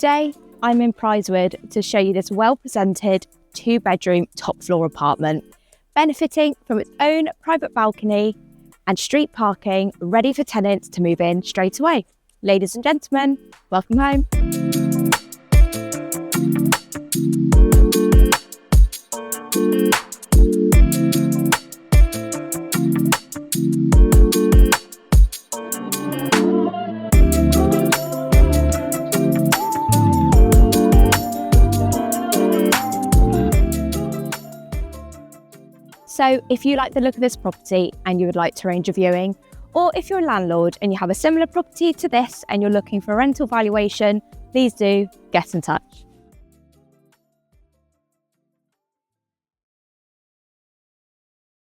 Today, I'm in Prizewood to show you this well-presented 2-bedroom top-floor apartment, benefiting from its own private balcony and street parking, ready for tenants to move in straight away. Ladies and gentlemen, welcome home. So if you like the look of this property and you would like to arrange a viewing, or if you're a landlord and you have a similar property to this and you're looking for a rental valuation, please do get in touch.